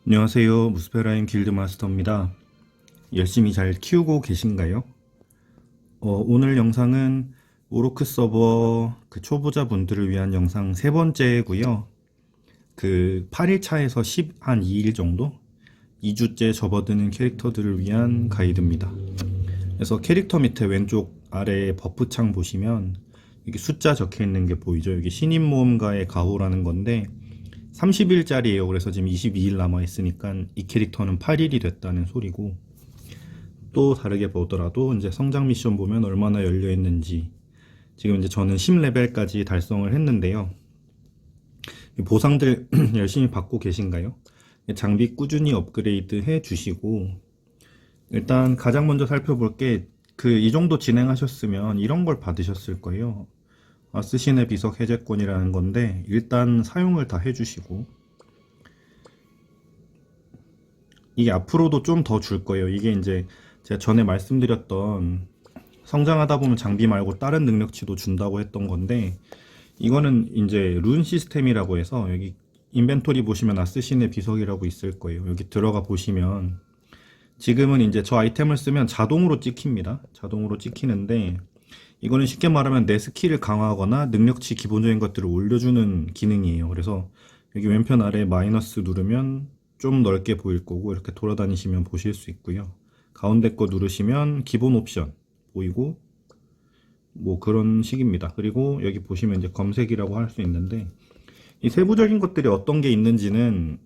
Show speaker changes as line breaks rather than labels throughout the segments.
안녕하세요. 무스페라임 길드마스터입니다. 열심히 잘 키우고 계신가요? 오늘 영상은 오로크 서버 초보자분들을 위한 영상 세 번째고요. 8일차에서 한 2일 정도? 2주째 접어드는 캐릭터들을 위한 가이드입니다. 그래서 캐릭터 밑에 왼쪽 아래 버프창 보시면 여기 숫자 적혀 있는 게 보이죠? 여기 신인 모험가의 가호라는 건데 30일짜리예요. 그래서 지금 22일 남아 있으니까 이 캐릭터는 8일이 됐다는 소리고, 또 다르게 보더라도 이제 성장 미션 보면 얼마나 열려 있는지, 지금 이제 저는 10레벨까지 달성을 했는데요. 보상들 열심히 받고 계신가요? 장비 꾸준히 업그레이드 해 주시고, 일단 가장 먼저 살펴볼 게 이 정도 진행하셨으면 이런 걸 받으셨을 거예요. 아스신의 비석 해제권이라는 건데 일단 사용을 다 해주시고, 이게 앞으로도 좀 더 줄 거예요. 이게 이제 제가 전에 말씀드렸던 성장하다 보면 장비 말고 다른 능력치도 준다고 했던 건데, 이거는 이제 룬 시스템이라고 해서 여기 인벤토리 보시면 아스신의 비석이라고 있을 거예요. 여기 들어가 보시면 지금은 이제 저 아이템을 쓰면 자동으로 찍힙니다. 자동으로 찍히는데, 이거는 쉽게 말하면 내 스킬을 강화하거나 능력치 기본적인 것들을 올려주는 기능이에요. 그래서 여기 왼편 아래 마이너스 누르면 좀 넓게 보일 거고, 이렇게 돌아다니시면 보실 수 있고요. 가운데 거 누르시면 기본 옵션 보이고, 뭐 그런 식입니다. 그리고 여기 보시면 이제 검색이라고 할 수 있는데, 이 세부적인 것들이 어떤 게 있는지는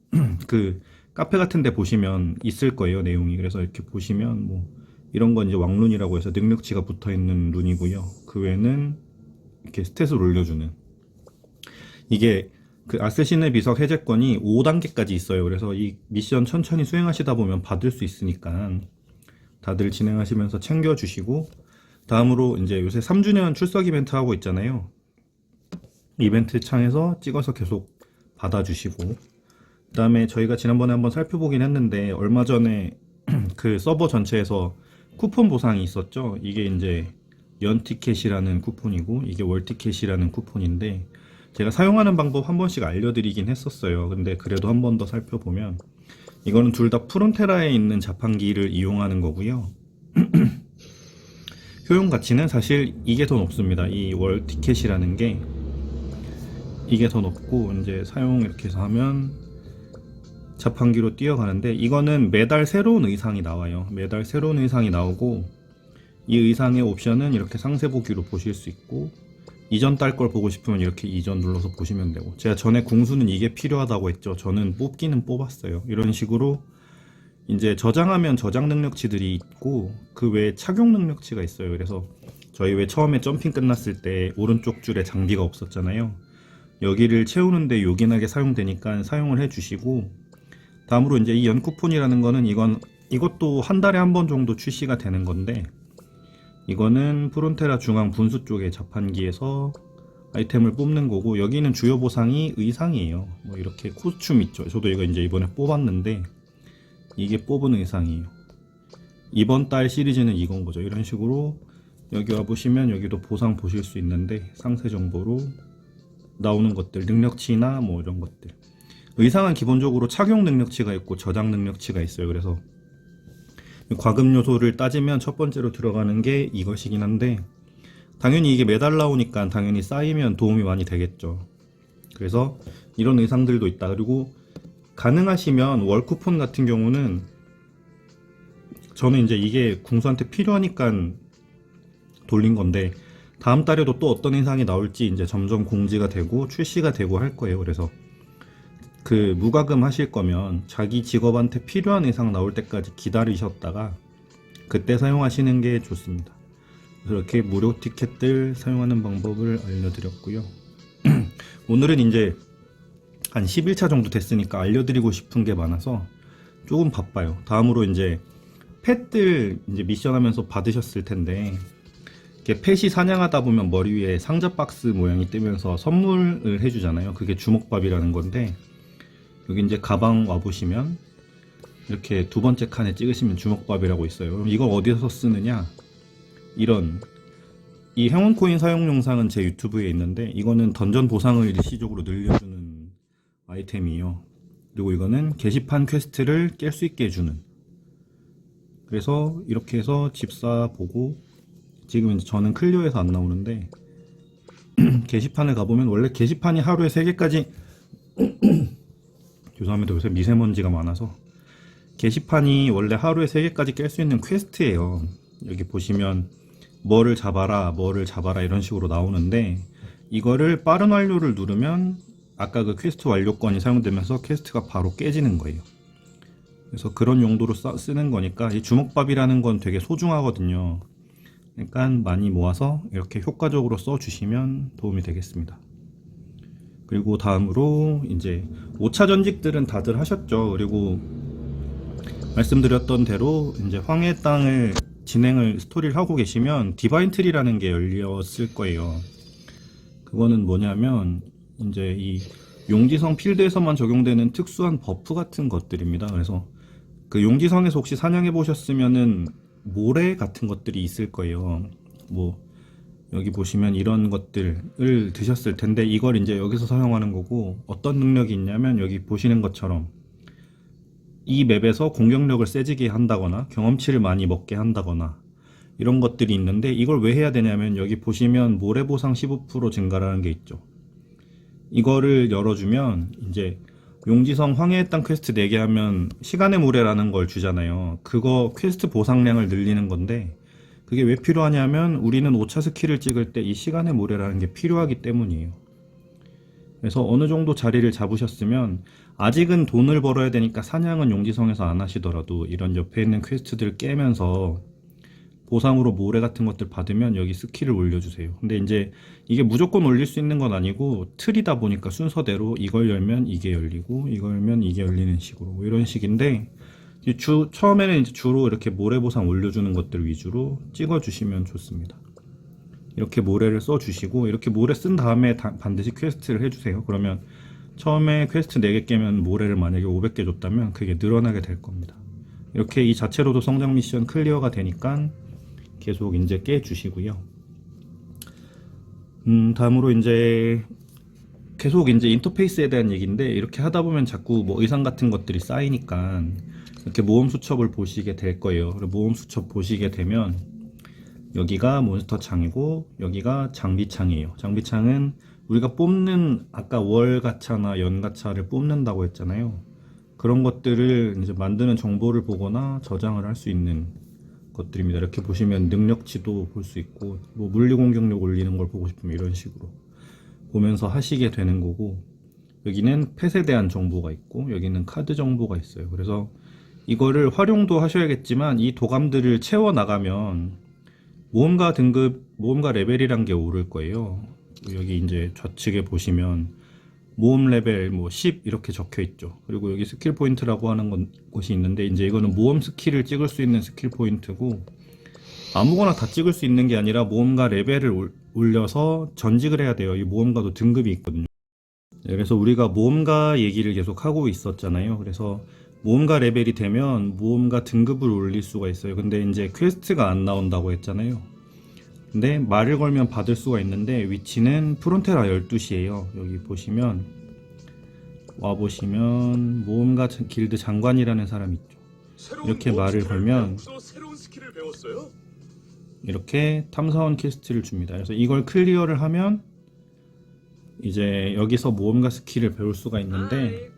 카페 같은 데 보시면 있을 거예요, 내용이. 그래서 이렇게 보시면 뭐 이런 건 이제 왕룬이라고 해서 능력치가 붙어 있는 룬이고요. 그 외에는 이렇게 스탯을 올려주는, 이게 아세신의 비석 해제권이 5단계까지 있어요. 그래서 이 미션 천천히 수행하시다 보면 받을 수 있으니까 다들 진행하시면서 챙겨주시고, 다음으로 이제 요새 3주년 출석 이벤트 하고 있잖아요. 이벤트 창에서 찍어서 계속 받아주시고, 그 다음에 저희가 지난번에 한번 살펴보긴 했는데, 얼마 전에 서버 전체에서 쿠폰 보상이 있었죠. 이게 이제 연티켓이라는 쿠폰이고, 이게 월티켓이라는 쿠폰인데, 제가 사용하는 방법 한 번씩 알려드리긴 했었어요. 근데 그래도 한 번 더 살펴보면, 이거는 둘 다 프론테라에 있는 자판기를 이용하는 거고요. 효용 가치는 사실 이게 더 높습니다. 이 월티켓이라는 게 이게 더 높고, 이제 사용 이렇게 해서 하면 자판기로 뛰어가는데, 이거는 매달 새로운 의상이 나와요. 매달 새로운 의상이 나오고, 이 의상의 옵션은 이렇게 상세 보기로 보실 수 있고, 이전 달 걸 보고 싶으면 이렇게 이전 눌러서 보시면 되고, 제가 전에 궁수는 이게 필요하다고 했죠. 저는 뽑기는 뽑았어요. 이런 식으로 이제 저장하면 저장 능력치들이 있고, 그 외에 착용 능력치가 있어요. 그래서 저희 왜 처음에 점핑 끝났을 때 오른쪽 줄에 장비가 없었잖아요. 여기를 채우는데 요긴하게 사용되니까 사용을 해주시고, 다음으로 이제 이 연쿠폰이라는 거는 이것도 한 달에 한 번 정도 출시가 되는 건데, 이거는 프론테라 중앙 분수 쪽의 자판기에서 아이템을 뽑는 거고, 여기는 주요 보상이 의상이에요. 뭐 이렇게 코스튬 있죠. 저도 이거 이제 이번에 뽑았는데 이게 뽑은 의상이에요. 이번 달 시리즈는 이건 거죠. 이런 식으로 여기 와 보시면 여기도 보상 보실 수 있는데, 상세 정보로 나오는 것들, 능력치나 뭐 이런 것들. 의상은 기본적으로 착용 능력치가 있고 저장 능력치가 있어요. 그래서 과금 요소를 따지면 첫 번째로 들어가는 게 이것이긴 한데, 당연히 이게 매달 나오니까 당연히 쌓이면 도움이 많이 되겠죠. 그래서 이런 의상들도 있다. 그리고 가능하시면 월 쿠폰 같은 경우는, 저는 이제 이게 궁수한테 필요하니까 돌린 건데, 다음 달에도 또 어떤 의상이 나올지 이제 점점 공지가 되고 출시가 되고 할 거예요. 그래서 무과금 하실 거면 자기 직업한테 필요한 의상 나올 때까지 기다리셨다가 그때 사용하시는 게 좋습니다. 그래서 이렇게 무료 티켓들 사용하는 방법을 알려드렸고요. 오늘은 이제 한 10일차 정도 됐으니까 알려드리고 싶은 게 많아서 조금 바빠요. 다음으로 이제 펫들 이제 미션 하면서 받으셨을 텐데, 이렇게 펫이 사냥하다 보면 머리 위에 상자 박스 모양이 뜨면서 선물을 해주잖아요. 그게 주먹밥이라는 건데, 여기 이제 가방 와보시면 이렇게 두 번째 칸에 찍으시면 주먹밥이라고 있어요. 그럼 이걸 어디서 쓰느냐? 이 행운 코인 사용 영상은 제 유튜브에 있는데, 이거는 던전 보상을 일시적으로 늘려주는 아이템이에요. 그리고 이거는 게시판 퀘스트를 깰 수 있게 해주는. 그래서 이렇게 해서 집사 보고, 지금 이제 저는 클리어해서 안 나오는데 게시판을 가보면 원래 게시판이 하루에 3개까지 죄송합니다. 요새 미세먼지가 많아서 게시판이 원래 하루에 3개까지 깰 수 있는 퀘스트예요. 여기 보시면 뭐를 잡아라 뭐를 잡아라 이런 식으로 나오는데, 이거를 빠른 완료를 누르면 아까 그 퀘스트 완료권이 사용되면서 퀘스트가 바로 깨지는 거예요. 그래서 그런 용도로 쓰는 거니까 이 주먹밥이라는 건 되게 소중하거든요. 그러니까 많이 모아서 이렇게 효과적으로 써주시면 도움이 되겠습니다. 그리고 다음으로 이제 5차 전직들은 다들 하셨죠. 그리고 말씀드렸던 대로 이제 황해의 땅을 진행을 스토리를 하고 계시면 디바인 트리라는 게 열렸을 거예요. 그거는 뭐냐면 이제 이 용지성 필드에서만 적용되는 특수한 버프 같은 것들입니다. 그래서 그 용지성에서 혹시 사냥해 보셨으면은 모래 같은 것들이 있을 거예요. 뭐 여기 보시면 이런 것들을 드셨을 텐데, 이걸 이제 여기서 사용하는 거고, 어떤 능력이 있냐면 여기 보시는 것처럼 이 맵에서 공격력을 세지게 한다거나 경험치를 많이 먹게 한다거나 이런 것들이 있는데, 이걸 왜 해야 되냐면 여기 보시면 모래 보상 15% 증가라는 게 있죠. 이거를 열어주면 이제 용지성 황해의 땅 퀘스트 4개 하면 시간의 모래라는 걸 주잖아요. 그거 퀘스트 보상량을 늘리는 건데, 그게 왜 필요하냐면 우리는 5차 스킬을 찍을 때 이 시간의 모래라는 게 필요하기 때문이에요. 그래서 어느 정도 자리를 잡으셨으면, 아직은 돈을 벌어야 되니까 사냥은 용지성에서 안 하시더라도 이런 옆에 있는 퀘스트들 깨면서 보상으로 모래 같은 것들 받으면 여기 스킬을 올려주세요. 근데 이제 이게 무조건 올릴 수 있는 건 아니고, 틀이다 보니까 순서대로 이걸 열면 이게 열리고 이걸 열면 이게 열리는 식으로 뭐 이런 식인데, 처음에는 이제 주로 이렇게 모래 보상 올려주는 것들 위주로 찍어주시면 좋습니다. 이렇게 모래를 써주시고, 이렇게 모래 쓴 다음에 반드시 퀘스트를 해주세요. 그러면 처음에 퀘스트 4개 깨면 모래를 만약에 500개 줬다면 그게 늘어나게 될 겁니다. 이렇게 이 자체로도 성장 미션 클리어가 되니까 계속 이제 깨주시고요. 다음으로 이제 계속 이제 인터페이스에 대한 얘기인데, 이렇게 하다 보면 자꾸 뭐 의상 같은 것들이 쌓이니까 이렇게 모험 수첩을 보시게 될 거예요. 그리고 모험 수첩 보시게 되면 여기가 몬스터 창이고 여기가 장비 창이에요. 장비 창은 우리가 뽑는, 아까 월 가차나 연 가차를 뽑는다고 했잖아요. 그런 것들을 이제 만드는 정보를 보거나 저장을 할 수 있는 것들입니다. 이렇게 보시면 능력치도 볼 수 있고, 뭐 물리 공격력 올리는 걸 보고 싶으면 이런 식으로 보면서 하시게 되는 거고, 여기는 펫에 대한 정보가 있고 여기는 카드 정보가 있어요. 그래서 이거를 활용도 하셔야겠지만 이 도감들을 채워 나가면 모험가 등급, 모험가 레벨이란 게 오를 거예요. 여기 이제 좌측에 보시면 모험 레벨 뭐 10 이렇게 적혀 있죠. 그리고 여기 스킬 포인트라고 하는 곳이 있는데, 이제 이거는 모험 스킬을 찍을 수 있는 스킬 포인트고, 아무거나 다 찍을 수 있는 게 아니라 모험가 레벨을 올려서 전직을 해야 돼요. 이 모험가도 등급이 있거든요. 그래서 우리가 모험가 얘기를 계속 하고 있었잖아요. 그래서 모험가 레벨이 되면 모험가 등급을 올릴 수가 있어요. 근데 이제 퀘스트가 안 나온다고 했잖아요. 근데 말을 걸면 받을 수가 있는데, 위치는 프론테라 12시에요. 여기 보시면 와보시면 모험가 길드 장관이라는 사람이 있죠. 이렇게 말을 걸면 이렇게 탐사원 퀘스트를 줍니다. 그래서 이걸 클리어를 하면 이제 여기서 모험가 스킬을 배울 수가 있는데,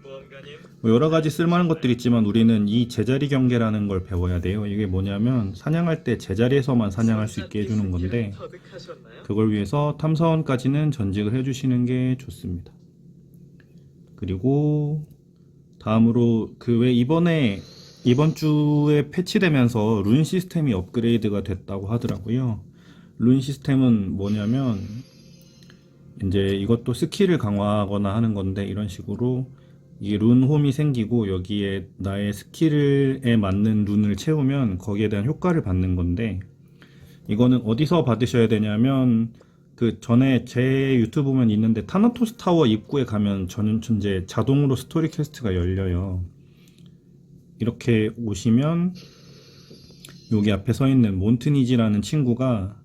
뭐 여러 가지 쓸만한 것들이 있지만 우리는 이 제자리 경계라는 걸 배워야 돼요. 이게 뭐냐면 사냥할 때 제자리에서만 사냥할 수 있게 해주는 건데, 그걸 위해서 탐사원까지는 전직을 해주시는 게 좋습니다. 그리고 다음으로 그 왜 이번 주에 패치되면서 룬 시스템이 업그레이드가 됐다고 하더라고요. 룬 시스템은 뭐냐면 이제 이것도 스킬을 강화하거나 하는 건데, 이런 식으로 이 룬 홈이 생기고 여기에 나의 스킬에 맞는 룬을 채우면 거기에 대한 효과를 받는 건데, 이거는 어디서 받으셔야 되냐면 그 전에 제 유튜브 보면 있는데, 타나토스 타워 입구에 가면 전제 자동으로 스토리 퀘스트가 열려요. 이렇게 오시면 여기 앞에 서 있는 몬트니지라는 친구가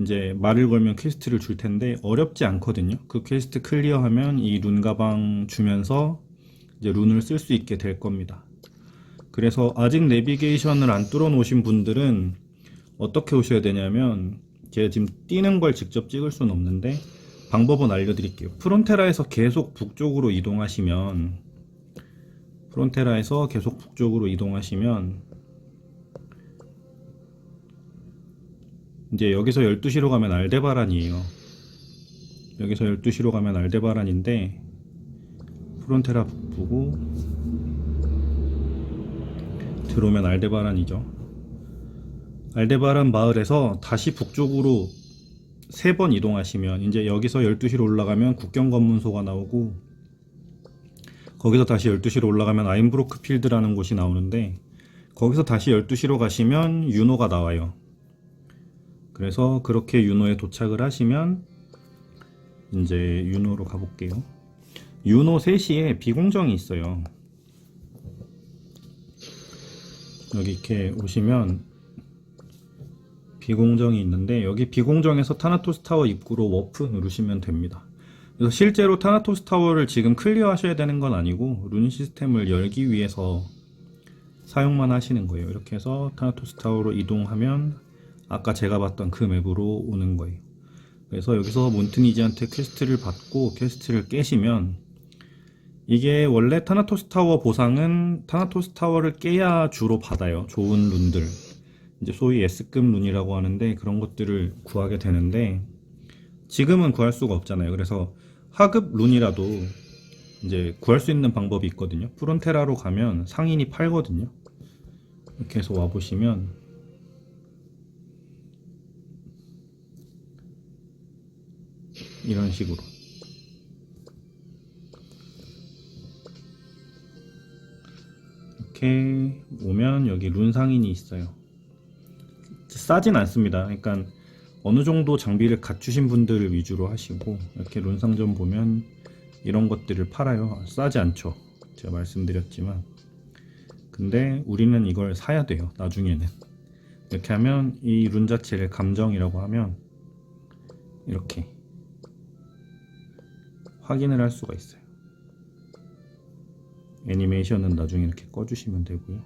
이제 말을 걸면 퀘스트를 줄 텐데 어렵지 않거든요. 그 퀘스트 클리어하면 이 룬 가방 주면서 이제 룬을 쓸 수 있게 될 겁니다. 그래서 아직 내비게이션을 안 뚫어 놓으신 분들은 어떻게 오셔야 되냐면, 제가 지금 뛰는 걸 직접 찍을 수는 없는데 방법은 알려드릴게요. 프론테라에서 계속 북쪽으로 이동하시면 이제 여기서 12시로 가면 알데바란이에요. 여기서 12시로 가면 알데바란인데, 프론테라 북부고 들어오면 알데바란이죠. 알데바란 마을에서 다시 북쪽으로 3번 이동하시면, 이제 여기서 12시로 올라가면 국경검문소가 나오고, 거기서 다시 12시로 올라가면 아인브로크 필드라는 곳이 나오는데, 거기서 다시 12시로 가시면 유노가 나와요. 그래서 그렇게 유노에 도착을 하시면 이제 유노로 가볼게요. 유노 3시에 비공정이 있어요. 여기 이렇게 오시면 비공정이 있는데, 여기 비공정에서 타나토스 타워 입구로 워프 누르시면 됩니다. 그래서 실제로 타나토스 타워를 지금 클리어 하셔야 되는 건 아니고, 룬 시스템을 열기 위해서 사용만 하시는 거예요. 이렇게 해서 타나토스 타워로 이동하면 아까 제가 봤던 그 맵으로 오는 거예요. 그래서 여기서 몬트니지한테 퀘스트를 받고 퀘스트를 깨시면, 이게 원래 타나토스 타워 보상은 타나토스 타워를 깨야 주로 받아요. 좋은 룬들, 이제 소위 S급 룬이라고 하는데, 그런 것들을 구하게 되는데 지금은 구할 수가 없잖아요. 그래서 하급 룬이라도 이제 구할 수 있는 방법이 있거든요. 프론테라로 가면 상인이 팔거든요. 이렇게 해서 와보시면 이런 식으로 이렇게 오면 여기 룬 상인이 있어요. 싸진 않습니다. 그러니까 어느 정도 장비를 갖추신 분들을 위주로 하시고, 이렇게 룬 상점 보면 이런 것들을 팔아요. 싸지 않죠, 제가 말씀드렸지만. 근데 우리는 이걸 사야 돼요, 나중에는. 이렇게 하면 이 룬 자체를 감정이라고 하면 이렇게 확인을 할 수가 있어요. 애니메이션은 나중에 이렇게 꺼주시면 되고요.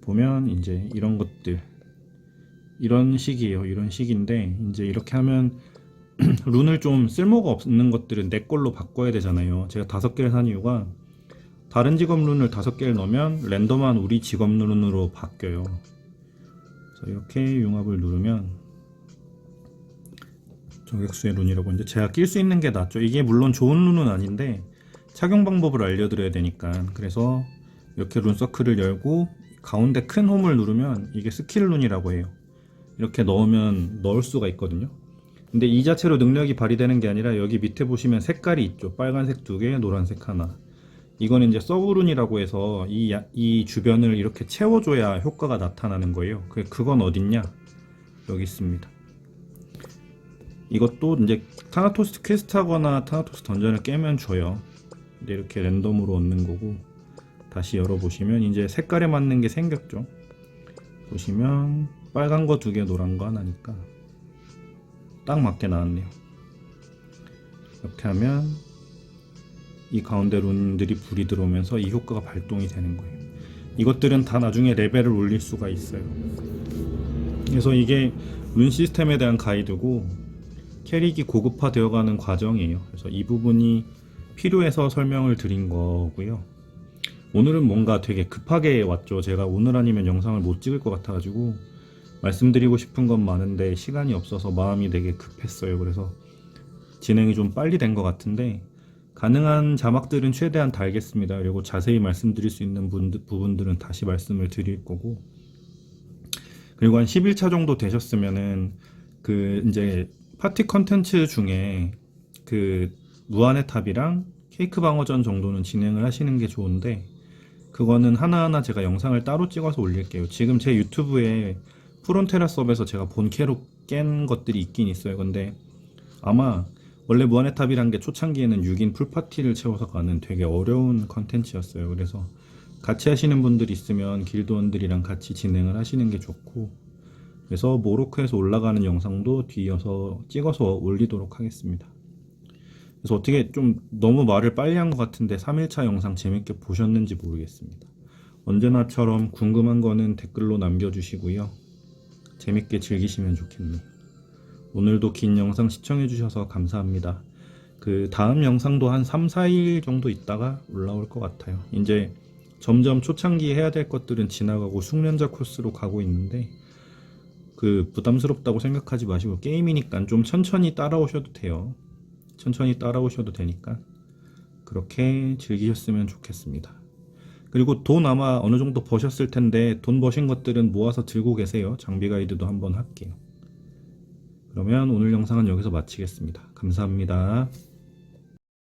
보면 이제 이런 것들, 이런 식이에요. 이런 식인데, 이제 이렇게 하면 룬을 좀 쓸모가 없는 것들은 내 걸로 바꿔야 되잖아요. 제가 5개를 산 이유가, 다른 직업 룬을 5개를 넣으면 랜덤한 우리 직업 룬으로 바뀌어요. 그래서 이렇게 융합을 누르면 저격수의 룬이라고, 이제 제가 낄 수 있는 게 낫죠. 이게 물론 좋은 룬은 아닌데 착용 방법을 알려드려야 되니까. 그래서 이렇게 룬 서클을 열고 가운데 큰 홈을 누르면 이게 스킬 룬이라고 해요. 이렇게 넣으면 넣을 수가 있거든요. 근데 이 자체로 능력이 발휘되는 게 아니라, 여기 밑에 보시면 색깔이 있죠. 빨간색 2개, 노란색 하나. 이건 이제 서브룬이라고 해서 이 주변을 이렇게 채워줘야 효과가 나타나는 거예요. 그건 어딨냐? 여기 있습니다. 이것도 이제 타나토스 퀘스트 하거나 타나토스 던전을 깨면 줘요. 근데 이렇게 랜덤으로 얻는 거고, 다시 열어보시면 이제 색깔에 맞는 게 생겼죠. 보시면 빨간 거 2개, 노란 거 하나니까 딱 맞게 나왔네요. 이렇게 하면 이 가운데 룬들이 불이 들어오면서 이 효과가 발동이 되는 거예요. 이것들은 다 나중에 레벨을 올릴 수가 있어요. 그래서 이게 룬 시스템에 대한 가이드고, 캐릭이 고급화되어가는 과정이에요. 그래서 이 부분이 필요해서 설명을 드린 거고요. 오늘은 뭔가 되게 급하게 왔죠. 제가 오늘 아니면 영상을 못 찍을 것 같아가지고 말씀드리고 싶은 건 많은데 시간이 없어서 마음이 되게 급했어요. 그래서 진행이 좀 빨리 된 것 같은데, 가능한 자막들은 최대한 달겠습니다. 그리고 자세히 말씀드릴 수 있는 부분들은 다시 말씀을 드릴 거고, 그리고 한 11차 정도 되셨으면은 그 이제 파티 컨텐츠 중에 그 무한의 탑이랑 케이크 방어전 정도는 진행을 하시는 게 좋은데, 그거는 하나하나 제가 영상을 따로 찍어서 올릴게요. 지금 제 유튜브에 프론테라 서버에서 제가 본캐로 깬 것들이 있긴 있어요. 근데 아마 원래 무한의 탑이란 게 초창기에는 6인 풀파티를 채워서 가는 되게 어려운 컨텐츠였어요. 그래서 같이 하시는 분들 있으면 길드원들이랑 같이 진행을 하시는 게 좋고, 그래서 모로코에서 올라가는 영상도 뒤이어서 찍어서 올리도록 하겠습니다. 그래서 어떻게 좀 너무 말을 빨리 한 것 같은데 3일차 영상 재밌게 보셨는지 모르겠습니다. 언제나처럼 궁금한 거는 댓글로 남겨주시고요. 재밌게 즐기시면 좋겠네요. 오늘도 긴 영상 시청해주셔서 감사합니다. 그 다음 영상도 한 3, 4일 정도 있다가 올라올 것 같아요. 이제 점점 초창기 해야 될 것들은 지나가고 숙련자 코스로 가고 있는데 그 부담스럽다고 생각하지 마시고 게임이니까 좀 천천히 따라오셔도 돼요. 천천히 따라오셔도 되니까 그렇게 즐기셨으면 좋겠습니다. 그리고 돈 아마 어느 정도 버셨을 텐데 돈 버신 것들은 모아서 들고 계세요. 장비 가이드도 한번 할게요. 그러면 오늘 영상은 여기서 마치겠습니다. 감사합니다.